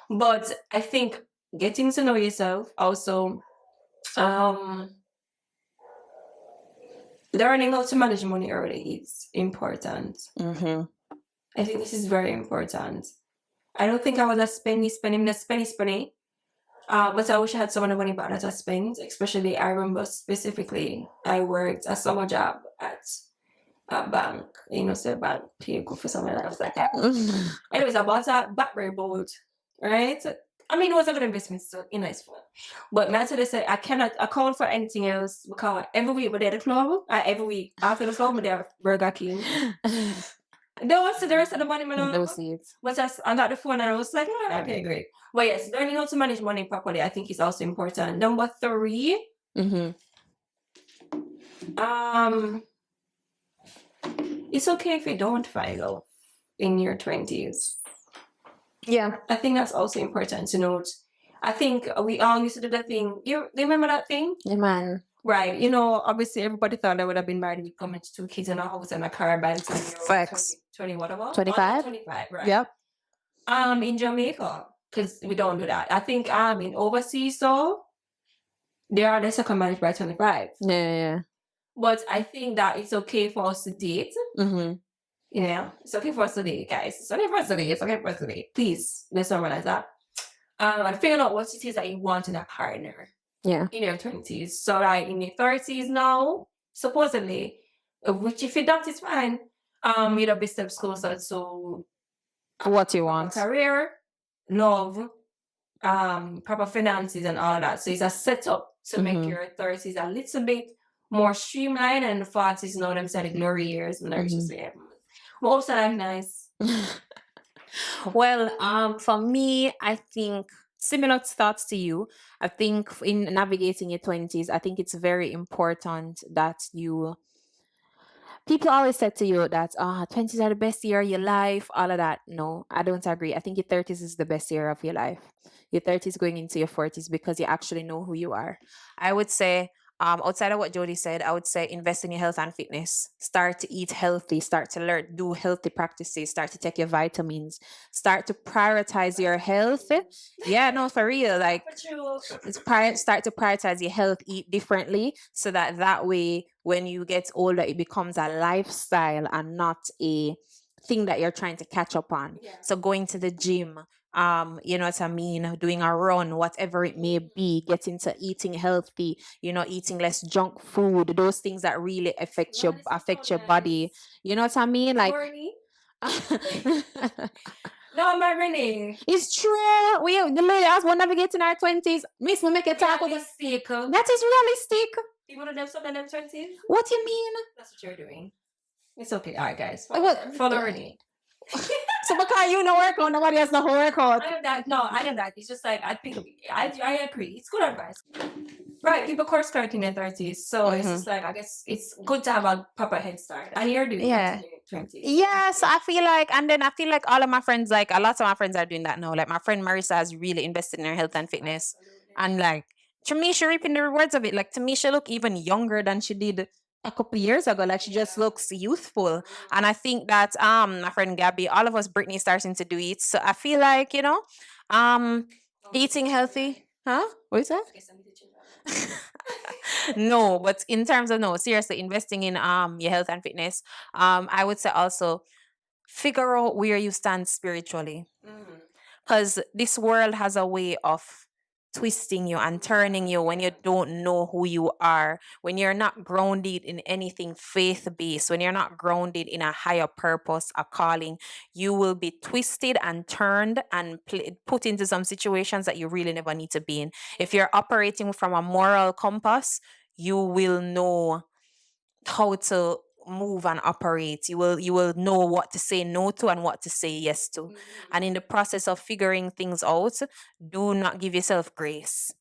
But I think getting to know yourself also, learning how to manage money early is important. Mm-hmm. I think this is very important. I don't think I was a spenny. But I wish I had some of the money back that I spent. Especially, I remember specifically, I worked a summer job at a bank. You know, say bank, pay go for something. I was like, anyways, I bought a Blackberry boat, right? I mean, it was a good investment, so you know, it's fun. But man, so they said I cannot account for anything else because every week we're there at the club. Every week after the club, we're there at Burger King. Those the rest of the money, man. Those seats. But I got the phone and I was like, oh, okay, great. But yes, learning how to manage money properly, I think is also important. Number 3, Mm-hmm. it's okay if you don't find love in your 20s. Yeah. I think that's also important to note. I think we all used to do that thing. You remember that thing? Yeah, man. Right. You know, obviously everybody thought I would have been married with coming to 2 kids in a house and a car by the time you're Facts. 20 whatever. 25? 25, right. Yep. In Jamaica, because we don't do that. I think in overseas though, they are the second marriage by 25. Yeah. But I think that it's okay for us to date. Mm-hmm. You know, it's okay for us to date, guys. It's okay for us to date. It's okay for us to date. Please, let's normalize that. And figure out what it is that you want in a partner. Yeah. In your 20s. So like in your 30s now, supposedly, which if you don't, it's fine. You'll be steps closer to What you want. career, love, proper finances and all of that. So it's a setup to make your 30s a little bit more streamlined, and the 40s, you know them say the glory years, and they're just most of them nice. Well, for me, I think similar thoughts to you. I think in navigating your 20s, I think it's very important that people always said to you that 20s are the best year of your life, all of that. No, I don't agree. I think your 30s is the best year of your life. Your 30s going into your 40s because you actually know who you are. I would say, outside of what Jody said, I would say invest in your health and fitness. Start to eat healthy, start to learn, do healthy practices, start to take your vitamins, start to prioritize your health. Yeah, no, for real. Like, start to prioritize your health, eat differently, so that way when you get older, it becomes a lifestyle and not a thing that you're trying to catch up on. Yeah. So going to the gym, you know what I mean, doing a run, whatever it may be, getting to eating healthy, eating less junk food, those things that really affect your body. You know what I mean? Like No, I'm not running. it's true. The lady I was one navigating our 20s. Miss me make a talk about that is realistic. You want to them something in them 20s? What you mean? That's what you're doing. It's okay. All right, guys. What? Follow Renee. So because you no work out, nobody else no work out. I know that. No, I know that. It's just like I think I agree. It's good advice. Right, people course correct in their 30s, so it's just like I guess it's good to have a proper head start. And you're doing that in your 20s. Yeah, so I feel like all of my friends, like a lot of my friends are doing that now. Like my friend Marissa has really invested in her health and fitness, and like to me, she reaping the rewards of it. Like to me, she look even younger than she did a couple years ago. Like she just looks youthful, and I think that my friend Gabby, all of us, Brittany, starting to do it. So I feel like eating healthy, huh? What is that? No, but in terms of seriously investing in your health and fitness, I would say also figure out where you stand spiritually, because this world has a way of twisting you and turning you when you don't know who you are, when you're not grounded in anything faith-based, when you're not grounded in a higher purpose, a calling, you will be twisted and turned and put into some situations that you really never need to be in. If you're operating from a moral compass, you will know how to move and operate. You will know what to say no to and what to say yes to. And in the process of figuring things out, do not give yourself grace.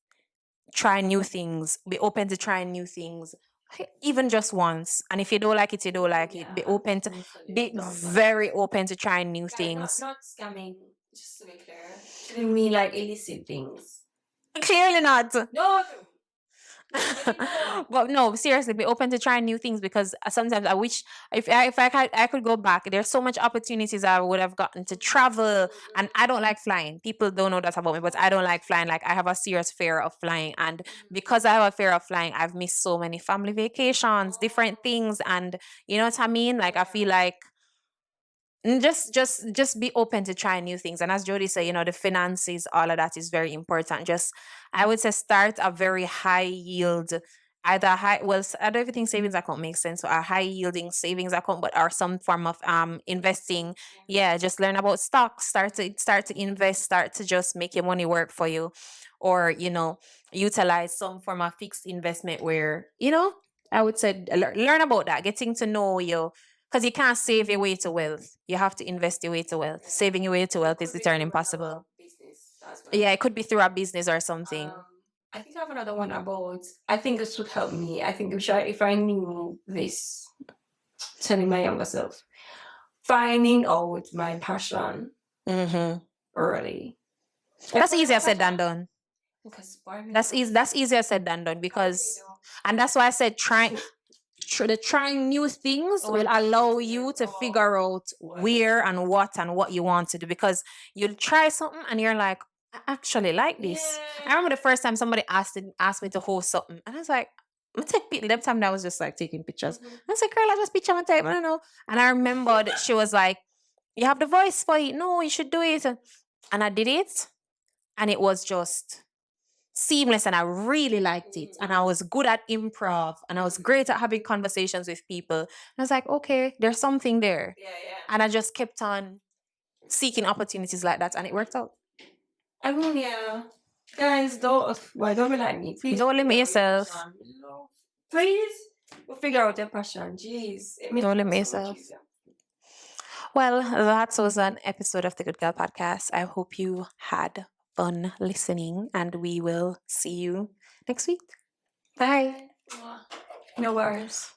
Try new things. Be open to trying new things, even just once. And if you don't like it, you don't like it. Be open to be very open to trying new things. Not scamming, just to be clear. She didn't mean like illicit things. Clearly not. No. But no, seriously, be open to trying new things, because sometimes I wish if I could go back. There's so much opportunities I would have gotten to travel, and I don't like flying. People don't know that about me, but I don't like flying. Like, I have a serious fear of flying, and because I have a fear of flying, I've missed so many family vacations, different things, and you know what I mean. Like, I feel like just be open to trying new things. And as Jody said, the finances, all of that is very important. Just, I would say, start a very high yield, either high, well, I don't even think savings account makes sense, so a high yielding savings account, but or some form of investing. Yeah, just learn about stocks, start to invest, start to just make your money work for you, or utilize some form of fixed investment where I would say learn about that, getting to know you. Because you can't save your way to wealth. You have to invest your way to wealth. Saving your way to wealth is literally impossible. Business as well. Yeah, it could be through a business or something. I think I have another one about. I think this would help me. I think if I knew this, telling my younger self, finding out my passion early. That's easier said than done. Because That's easier said than done, because, and that's why I said trying new things will allow you to figure out where and what you want to do, because you'll try something and you're like, I actually like this. I remember the first time somebody asked me to host something, and I was like, I'm gonna take pictures. That time I was just like taking pictures. I was like, girl, I just picture my type. I don't know. And I remembered she was like, you have the voice for it. No, you should do it. And I did it, and it was just seamless, and I really liked it, and I was good at improv, and I was great at having conversations with people, and I was like, okay, there's something there. And I just kept on seeking opportunities like that, and it worked out. I mean, yeah, guys, don't be like me. Please Don't limit yourself. Please, we'll figure out your passion. Jeez, Don't limit yourself. Well, that was an episode of the Goodgal Podcast. I hope you had fun listening, and we will see you next week. Bye. No worries.